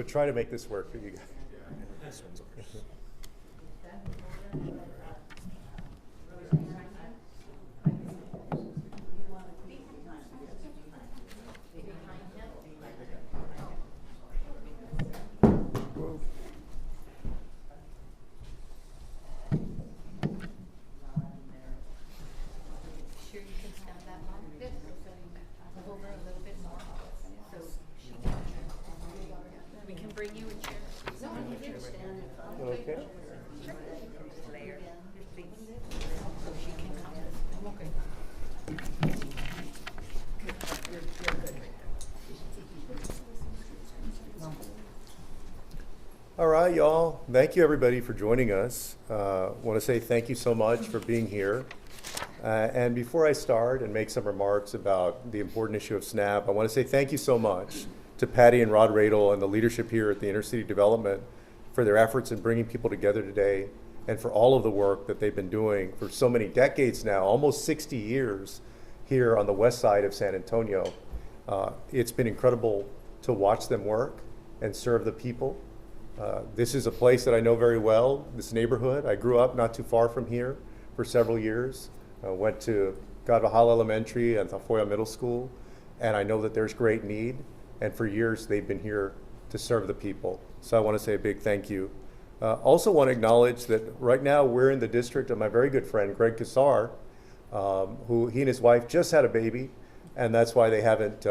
We'll try to make this work for you guys. All right, y'all. Thank you, everybody, for joining us. I want to say thank you so much for being here. And before I start and make some remarks about the important issue of SNAP, I want to say thank you so much to Patty and Rod Radel and the leadership here at the Inner City Development for their efforts in bringing people together today and for all of the work that they've been doing for so many decades now, almost 60 years here on the west side of San Antonio. It's been incredible to watch them work and serve the people. This is a place that I know very well, this neighborhood. I grew up not too far from here for several years. I went to Carvajal Elementary and Tafoya Middle School, and I know that there's great need, and for years they've been here to serve the people. So I want to say a big thank you. Also want to acknowledge that right now we're in the district of my very good friend, Greg Cassar, who he and his wife just had a baby, and that's why they haven't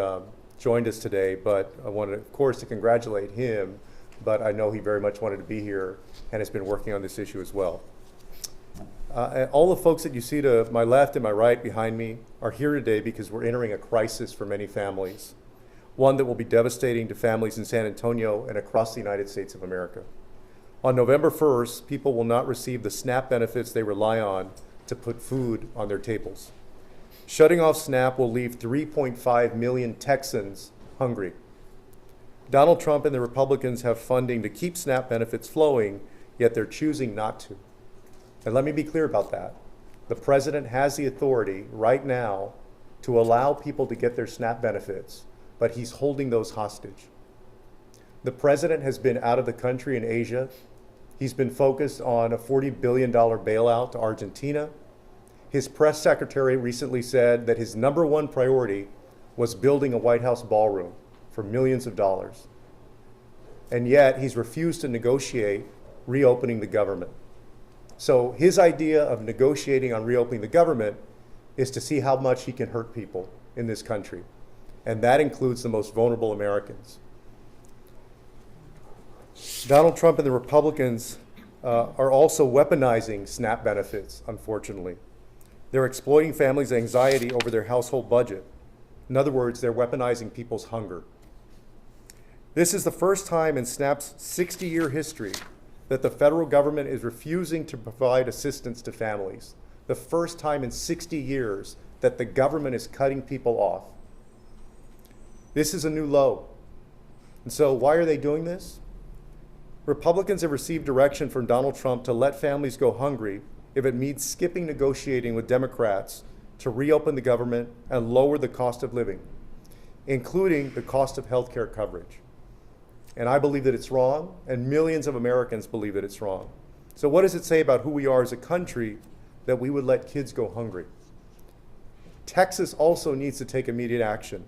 joined us today. But I wanted, of course, to congratulate him, but I know he very much wanted to be here and has been working on this issue as well. And all the folks that you see to my left and my right behind me are here today because we're entering a crisis for many families, one that will be devastating to families in San Antonio and across the United States of America. On November 1st, people will not receive the SNAP benefits they rely on to put food on their tables. Shutting off SNAP will leave 3.5 million Texans hungry. Donald Trump and the Republicans have funding to keep SNAP benefits flowing, yet they're choosing not to. And let me be clear about that. The president has the authority right now to allow people to get their SNAP benefits, but he's holding those hostage. The president has been out of the country in Asia. He's been focused on a $40 billion bailout to Argentina. His press secretary recently said that his #1 priority was building a White House ballroom for millions of dollars. And yet he's refused to negotiate reopening the government. So his idea of negotiating on reopening the government is to see how much he can hurt people in this country. And that includes the most vulnerable Americans. Donald Trump and the Republicans are also weaponizing SNAP benefits, unfortunately. They're exploiting families' anxiety over their household budget. In other words, they're weaponizing people's hunger. This is the first time in SNAP's 60-year history that the federal government is refusing to provide assistance to families. The first time in 60 years that the government is cutting people off. This is a new low. And so why are they doing this? Republicans have received direction from Donald Trump to let families go hungry if it means skipping negotiating with Democrats to reopen the government and lower the cost of living, including the cost of health care coverage. And I believe that it's wrong, and millions of Americans believe that it's wrong. So what does it say about who we are as a country that we would let kids go hungry? Texas also needs to take immediate action.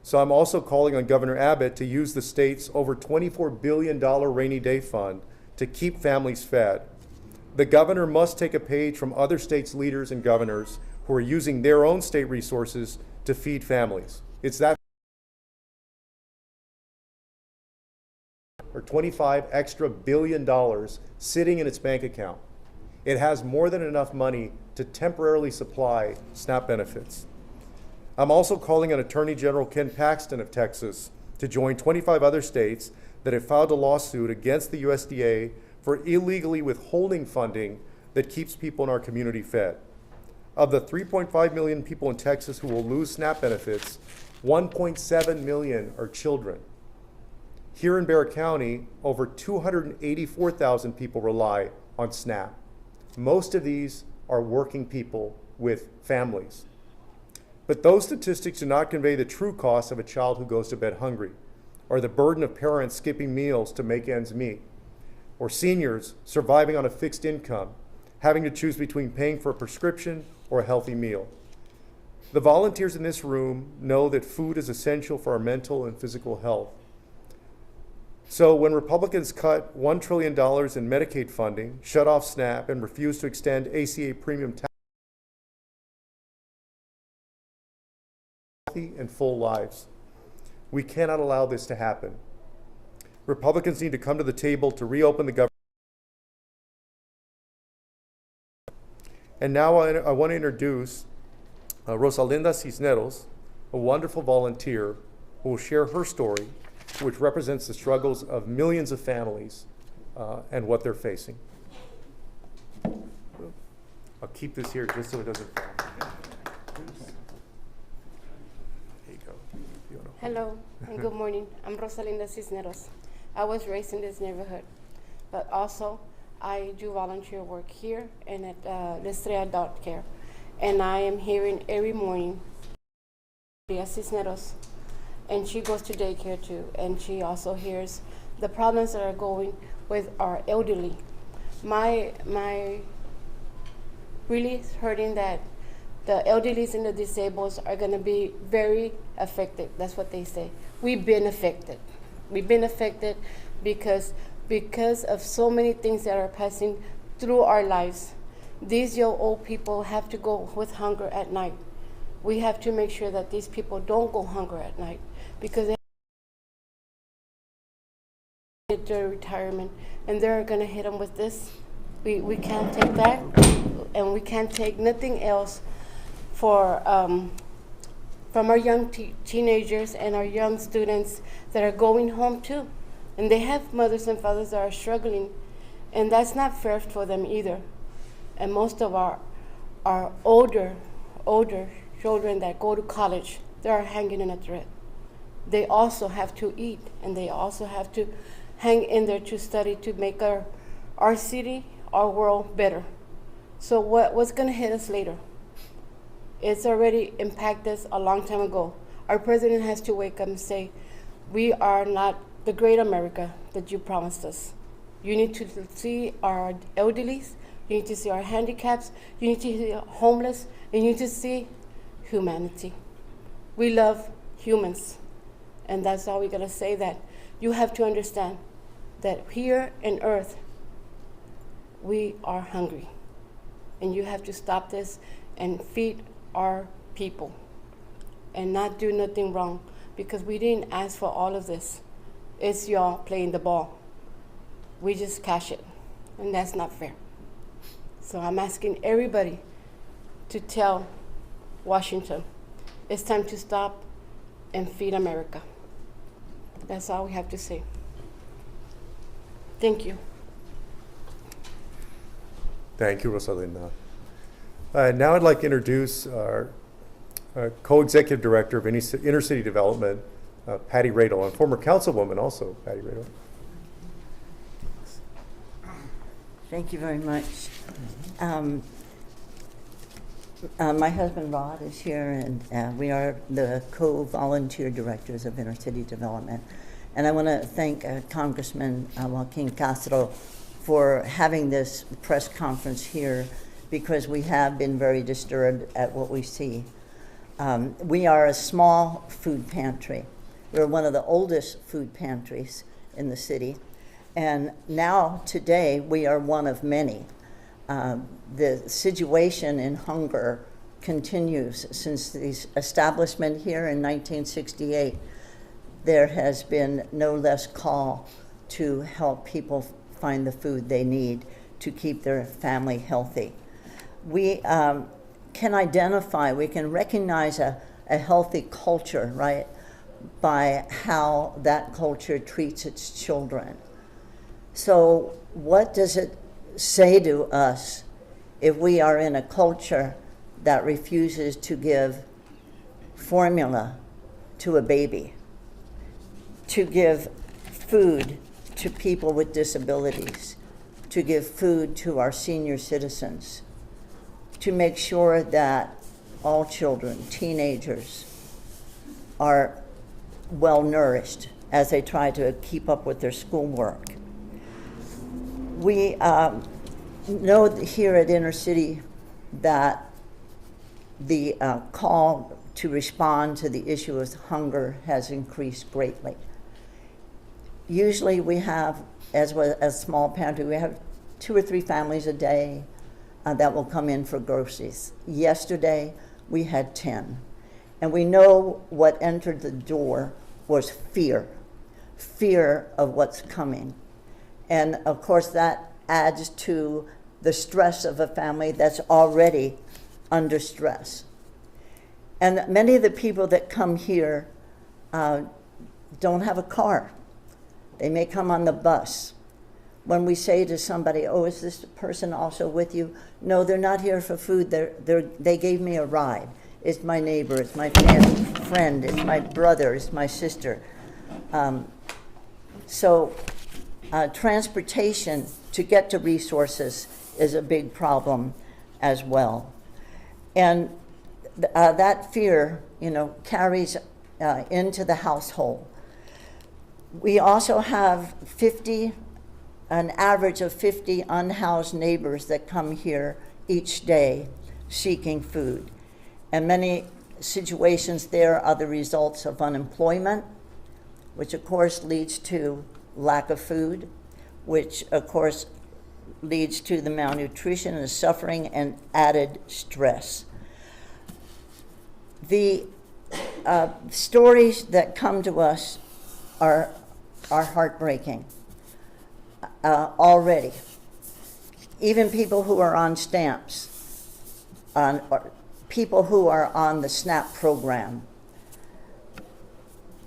So I'm also calling on Governor Abbott to use the state's over $24 billion rainy day fund to keep families fed. The governor must take a page from other states' leaders and governors who are using their own state resources to feed families. It's that or $25 extra billion sitting in its bank account. It has more than enough money to temporarily supply SNAP benefits. I'm also calling on Attorney General Ken Paxton of Texas to join 25 other states that have filed a lawsuit against the USDA for illegally withholding funding that keeps people in our community fed. Of the 3.5 million people in Texas who will lose SNAP benefits, 1.7 million are children. Here in Bexar County, over 284,000 people rely on SNAP. Most of these are working people with families. But those statistics do not convey the true cost of a child who goes to bed hungry. or the burden of parents skipping meals to make ends meet, or seniors surviving on a fixed income, having to choose between paying for a prescription or a healthy meal. The volunteers in this room know that food is essential for our mental and physical health. So when Republicans cut $1 trillion in Medicaid funding, shut off SNAP, and refuse to extend ACA premium tax healthy and full lives, we cannot allow this to happen. Republicans need to come to the table to reopen the government. And now I want to introduce Rosalinda Cisneros, a wonderful volunteer who will share her story, which represents the struggles of millions of families and what they're facing. I'll keep this here just so it doesn't fall. There you go. Hello and good morning. I'm Rosalinda Cisneros. I was raised in this neighborhood, but also I do volunteer work here and at the Estrella Adult Care. And I am hearing every morning Maria Cisneros, and she goes to daycare too, and she also hears the problems that are going with our elderly. My really hurting that the elderly and the disabled are going to be very affected. That's what they say. We've been affected. We've been affected because of so many things that are passing through our lives. These young old people have to go with hunger at night. We have to make sure that these people don't go hunger at night because they hit their retirement and they're going to hit them with this. We can't take that, and we can't take nothing else for from our young teenagers and our young students that are going home too. And they have mothers and fathers that are struggling, and that's not fair for them either. And most of our older children that go to college, they are hanging in a thread. They also have to eat, and they also have to hang in there to study to make our city, our world better. So what's going to hit us later? It's already impacted us a long time ago. Our president has to wake up and say, we are not the great America that you promised us. You need to see our elderlies, you need to see our handicaps, you need to see our homeless, and you need to see humanity. We love humans, and that's all we're gonna say, that you have to understand that here in Earth, we are hungry, and you have to stop this and feed our people and not do nothing wrong, because we didn't ask for all of this. It's y'all playing the ball. We just cash it, and that's not fair. So I'm asking everybody to tell Washington, it's time to stop and feed America. That's all we have to say. Thank you. Thank you, Rosalinda. Now I'd like to introduce our co-executive director of inner city development, Patty Radel, and former councilwoman also, Patty Radel. Thank you very much. My husband Rod is here, and we are the co-volunteer directors of inner city development. And I want to thank Congressman Joaquin Castro for having this press conference here, because we have been very disturbed at what we see. We are a small food pantry. We're one of the oldest food pantries in the city. And now, today, we are one of many. The situation in hunger continues. Since the establishment here in 1968, there has been no less call to help people find the food they need to keep their family healthy. We can identify, we can recognize a healthy culture, right, by how that culture treats its children. So what does it say to us if we are in a culture that refuses to give formula to a baby, to give food to people with disabilities, to give food to our senior citizens, to make sure that all children, teenagers, are well nourished as they try to keep up with their schoolwork. We know here at Inner City that the call to respond to the issue of hunger has increased greatly. Usually we have, as a small pantry, we have 2 or 3 families a day that will come in for groceries. Yesterday, we had 10. And we know what entered the door was fear of what's coming. And of course, that adds to the stress of a family that's already under stress. And many of the people that come here don't have a car. They may come on the bus. When we say to somebody, oh, is this person also with you? No, they're not here for food. They gave me a ride. It's my neighbor, it's my family friend, it's my brother, it's my sister. So transportation to get to resources is a big problem as well. And that fear, carries into the household. We also have an average of 50 unhoused neighbors that come here each day seeking food. And many situations there are the results of unemployment, which of course leads to lack of food, which of course leads to the malnutrition and suffering and added stress. The stories that come to us are heartbreaking already. Even people who are on stamps, or people who are on the SNAP program,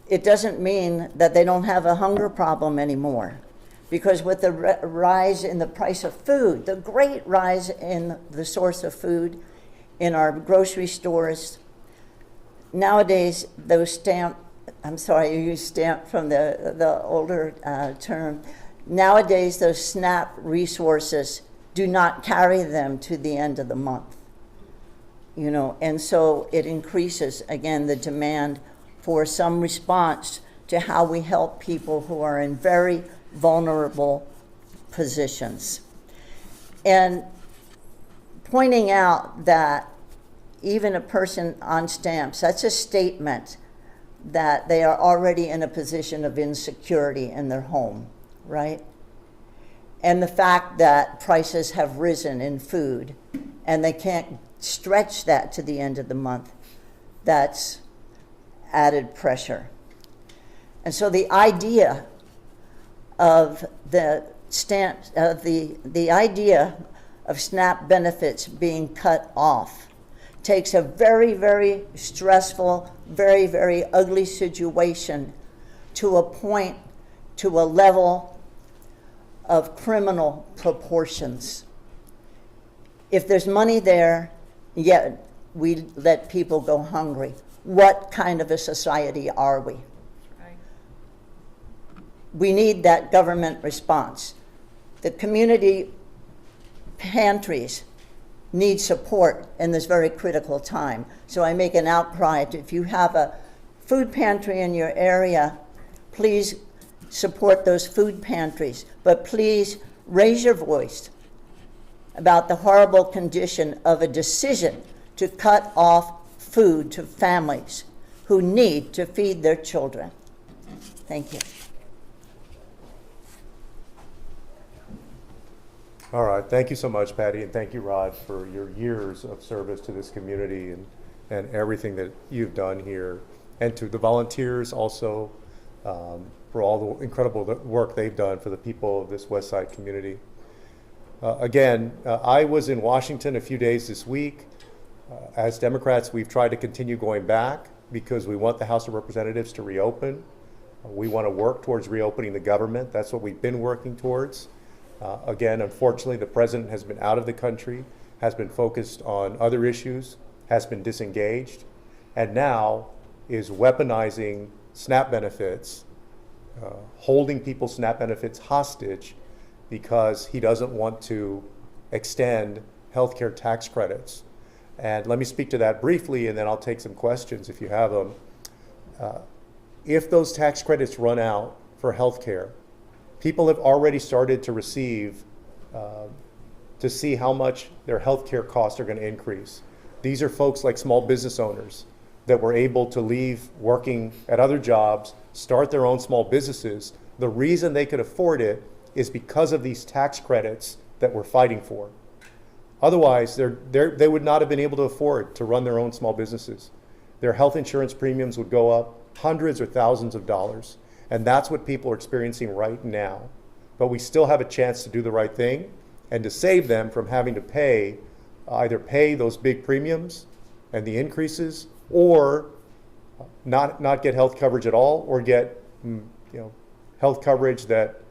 it doesn't mean that they don't have a hunger problem anymore. Because with the rise in the price of food, the great rise in the source of food in our grocery stores, nowadays those you use stamp from the older term. Nowadays those SNAP resources do not carry them to the end of the month. And so it increases, again, the demand for some response to how we help people who are in very vulnerable positions. And pointing out that even a person on stamps, that's a statement that they are already in a position of insecurity in their home, right? And the fact that prices have risen in food and they can't stretch that to the end of the month, that's added pressure. And so the idea of the stamps, the idea of SNAP benefits being cut off takes a very, very stressful, very, very ugly situation to a point, to a level of criminal proportions. If there's money there, yet we let people go hungry, what kind of a society are we? Right. We need that government response. The community pantries need support in this very critical time. So I make an outcry if you have a food pantry in your area, please support those food pantries, but please raise your voice about the horrible condition of a decision to cut off food to families who need to feed their children. Thank you. All right, thank you so much, Patty, and thank you, Rod, for your years of service to this community and everything that you've done here, and to the volunteers also for all the incredible work they've done for the people of this West Side community. Again, I was in Washington a few days this week. As Democrats, we've tried to continue going back because we want the House of Representatives to reopen. We want to work towards reopening the government. That's what we've been working towards. Again, unfortunately, the president has been out of the country, has been focused on other issues, has been disengaged, and now is weaponizing SNAP benefits, holding people's SNAP benefits hostage because he doesn't want to extend healthcare tax credits. And let me speak to that briefly, and then I'll take some questions if you have them. if those tax credits run out for healthcare, people have already started to receive, to see how much their healthcare costs are going to increase. These are folks like small business owners that were able to leave working at other jobs, start their own small businesses. The reason they could afford it is because of these tax credits that we're fighting for. Otherwise, they would not have been able to afford to run their own small businesses. Their health insurance premiums would go up hundreds or thousands of dollars. And that's what people are experiencing right now. But we still have a chance to do the right thing and to save them from having to either pay those big premiums and the increases, or not get health coverage at all, or get health coverage that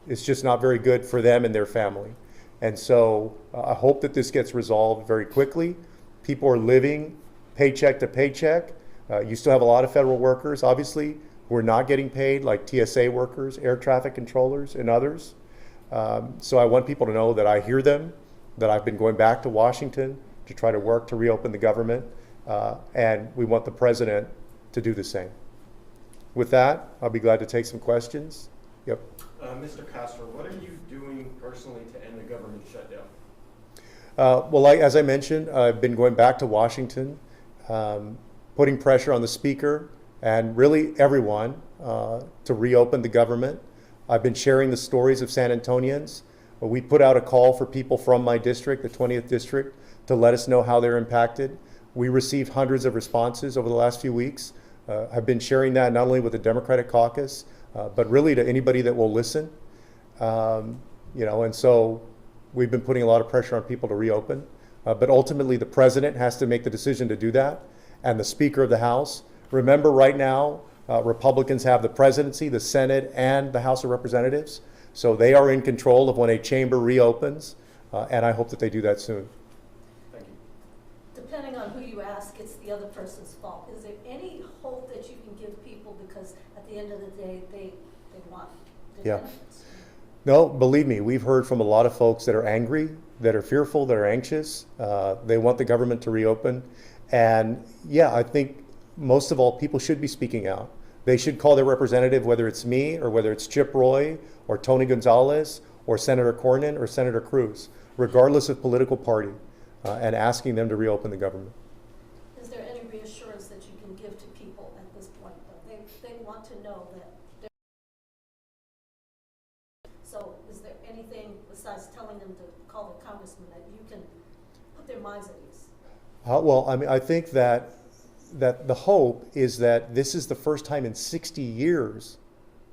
is just not very good for them and their family. And so I hope that this gets resolved very quickly. People are living paycheck to paycheck. You still have a lot of federal workers, obviously, who are not getting paid, like TSA workers, air traffic controllers, and others. So I want people to know that I hear them, that I've been going back to Washington to try to work to reopen the government, and we want the president to do the same. With that, I'll be glad to take some questions. Yep. Mr. Castro, what are you doing personally to end the government shutdown? Well, as I mentioned, I've been going back to Washington, putting pressure on the speaker and really everyone to reopen the government. I've been sharing the stories of San Antonians. We put out a call for people from my district, the 20th district, to let us know how they're impacted. We received hundreds of responses over the last few weeks. I've been sharing that not only with the Democratic caucus, but really to anybody that will listen. And so we've been putting a lot of pressure on people to reopen. But ultimately, the president has to make the decision to do that, and the Speaker of the House. Remember, right now, Republicans have the presidency, the Senate, and the House of Representatives. So they are in control of when a chamber reopens, and I hope that they do that soon. Thank you. Depending on who you ask, it's the other person's fault. Is there any hope that you can give people, because at the end of the day, they want the benefits? No, believe me, we've heard from a lot of folks that are angry, that are fearful, that are anxious. They want the government to reopen. And yeah, I think most of all, people should be speaking out. They should call their representative, whether it's me or whether it's Chip Roy or Tony Gonzalez or Senator Cornyn or Senator Cruz, regardless of political party, and asking them to reopen the government. Is there any reassurance that you can give to people at this point? They want to know that. So is there anything besides telling them to call the congressman that you can put their minds at ease? Well, I mean, I think that the hope is that this is the first time in 60 years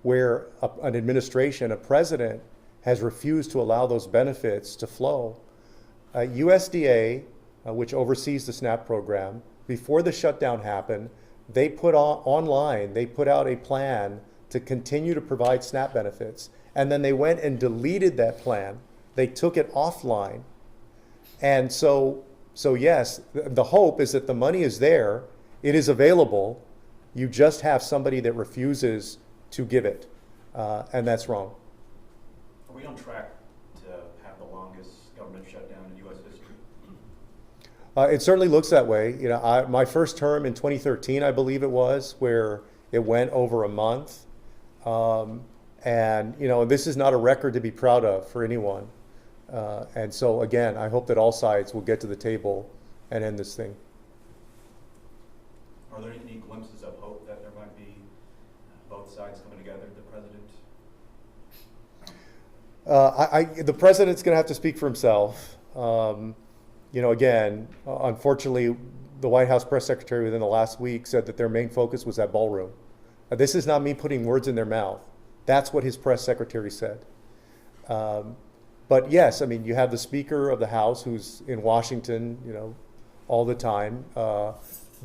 where an administration, a president, has refused to allow those benefits to flow. USDA, which oversees the SNAP program, before the shutdown happened, they put out a plan to continue to provide SNAP benefits. And then they went and deleted that plan. They took it offline. And so yes, the hope is that the money is there. It is available. You just have somebody that refuses to give it, and that's wrong. Are we on track to have the longest government shutdown in U.S. history? It certainly looks that way. My first term in 2013, I believe it was, where it went over a month, and this is not a record to be proud of for anyone. And so again, I hope that all sides will get to the table and end this thing. Are there any glimpses of hope that there might be both sides coming together, the president? The president's going to have to speak for himself. Again, unfortunately, the White House press secretary within the last week said that their main focus was that ballroom. This is not me putting words in their mouth. That's what his press secretary said. But yes, I mean, you have the Speaker of the House who's in Washington, all the time.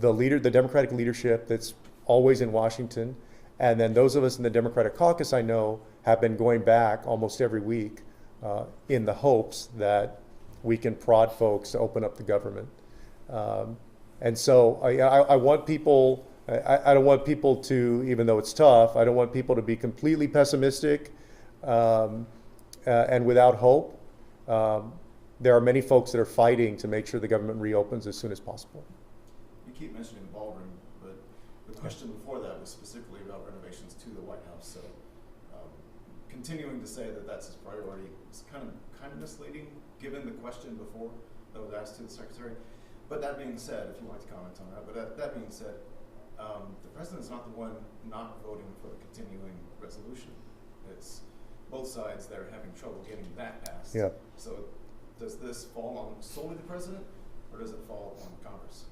The Democratic leadership that's always in Washington. And then those of us in the Democratic caucus, I know, have been going back almost every week in the hopes that we can prod folks to open up the government. And so I want people, I don't want people to, even though it's tough, I don't want people to be completely pessimistic and without hope. There are many folks that are fighting to make sure the government reopens as soon as possible. You keep mentioning the ballroom, but the question before that was specifically about renovations to the White House. So continuing to say that that's his priority is kind of misleading, given the question before that was asked to the Secretary. But that being said, if you'd like to comment on that, but that being said, the President's not the one not voting for the continuing resolution. It's both sides that are having trouble getting that passed. Yeah. So does this fall on solely the President, or does it fall on Congress?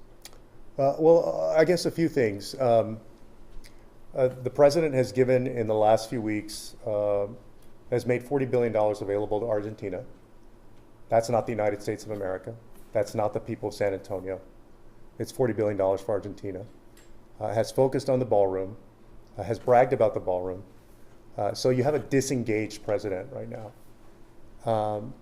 Well, I guess a few things. The President has given in the last few weeks, has made $40 billion available to Argentina. That's not the United States of America. That's not the people of San Antonio. It's $40 billion for Argentina. Has focused on the ballroom, has bragged about the ballroom. So you have a disengaged president right now.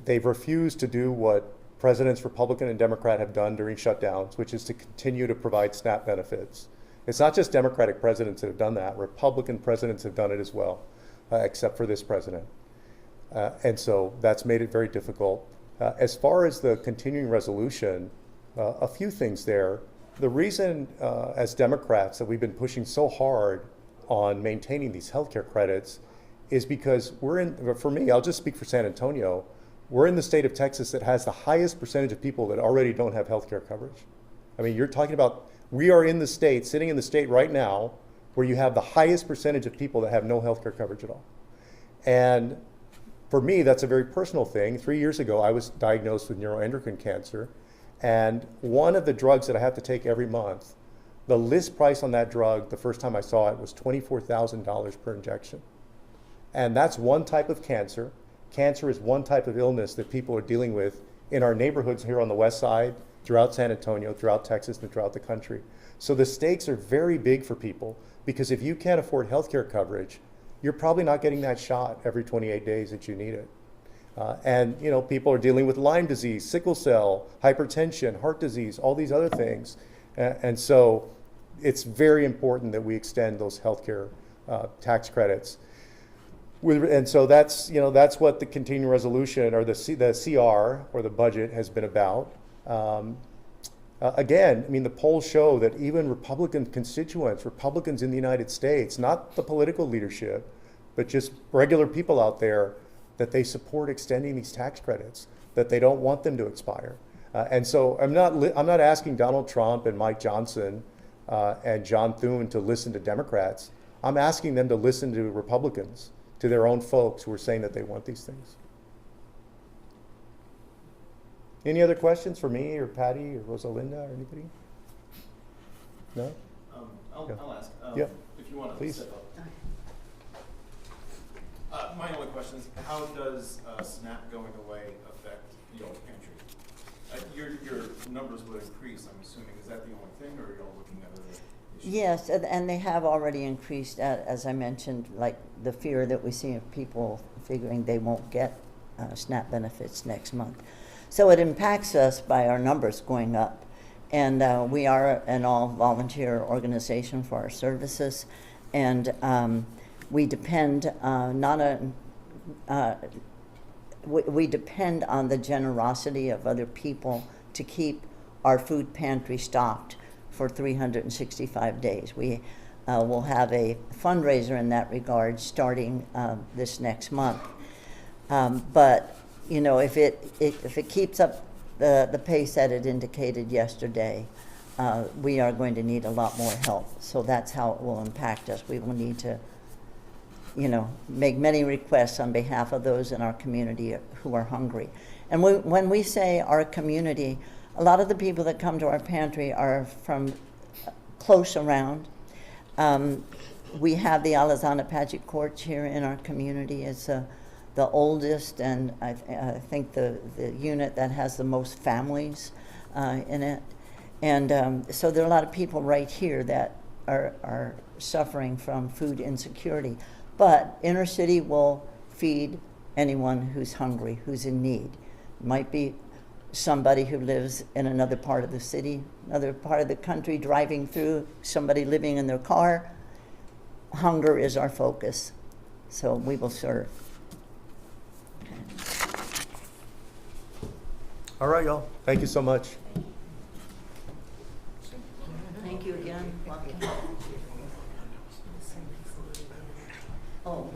They've refused to do what presidents, Republican and Democrat, have done during shutdowns, which is to continue to provide SNAP benefits. It's not just Democratic presidents that have done that. Republican presidents have done it as well, except for this president. And so that's made it very difficult. As far as the continuing resolution, a few things there. The reason, as Democrats, that we've been pushing so hard on maintaining these healthcare credits is because for me, I'll just speak for San Antonio, we're in the state of Texas that has the highest percentage of people that already don't have healthcare coverage. I mean, you're talking about, we are in the state, sitting in the state right now, where you have the highest percentage of people that have no healthcare coverage at all. And for me, that's a very personal thing. 3 years ago, I was diagnosed with neuroendocrine cancer. And one of the drugs that I have to take every month, the list price on that drug, the first time I saw it, was $24,000 per injection. And that's one type of cancer. Cancer is one type of illness that people are dealing with in our neighborhoods here on the west side, throughout San Antonio, throughout Texas, and throughout the country. So the stakes are very big for people, because if you can't afford healthcare coverage, you're probably not getting that shot every 28 days that you need it. And you know, people are dealing with Lyme disease, sickle cell, hypertension, heart disease, all these other things. And so it's very important that we extend those healthcare tax credits. And so that's, you know, that's what the continuing resolution, or the CR, or the budget, has been about. Again, I mean, the polls show that even Republican constituents, Republicans in the United States, not the political leadership, but just regular people out there, that they support extending these tax credits, that they don't want them to expire. And so I'm not asking Donald Trump and Mike Johnson and John Thune to listen to Democrats. I'm asking them to listen to Republicans, to their own folks who are saying that they want these things. Any other questions for me or Patty or Rosalinda or anybody? No? I'll ask. Yeah. If you want to Please. step up. My only question is, how does SNAP going away affect y'all's pantry? Your numbers would increase, I'm assuming. Is that the only thing, or are y'all looking at other issues? Yes, and they have already increased, as I mentioned, like the fear that we see of people figuring they won't get SNAP benefits next month. So it impacts us by our numbers going up. And we are an all-volunteer organization for our services. And we depend we depend on the generosity of other people to keep our food pantry stocked for 365 days. We will have a fundraiser in that regard starting this next month. But you know, if it keeps up the pace that it indicated yesterday, we are going to need a lot more help. So that's how it will impact us. We will need to, you know, make many requests on behalf of those in our community who are hungry. And when we say our community, a lot of the people that come to our pantry are from close around. We have the Alazana Paget Courts here in our community. It's the oldest, and I think the unit that has the most families in it. And so there are a lot of people right here that are suffering from food insecurity. But inner city will feed anyone who's hungry, who's in need. It might be somebody who lives in another part of the city, another part of the country, driving through, somebody living in their car. Hunger is our focus, so we will serve. All right, y'all. Thank you so much. Thank Thank you again, Joaquin. Oh,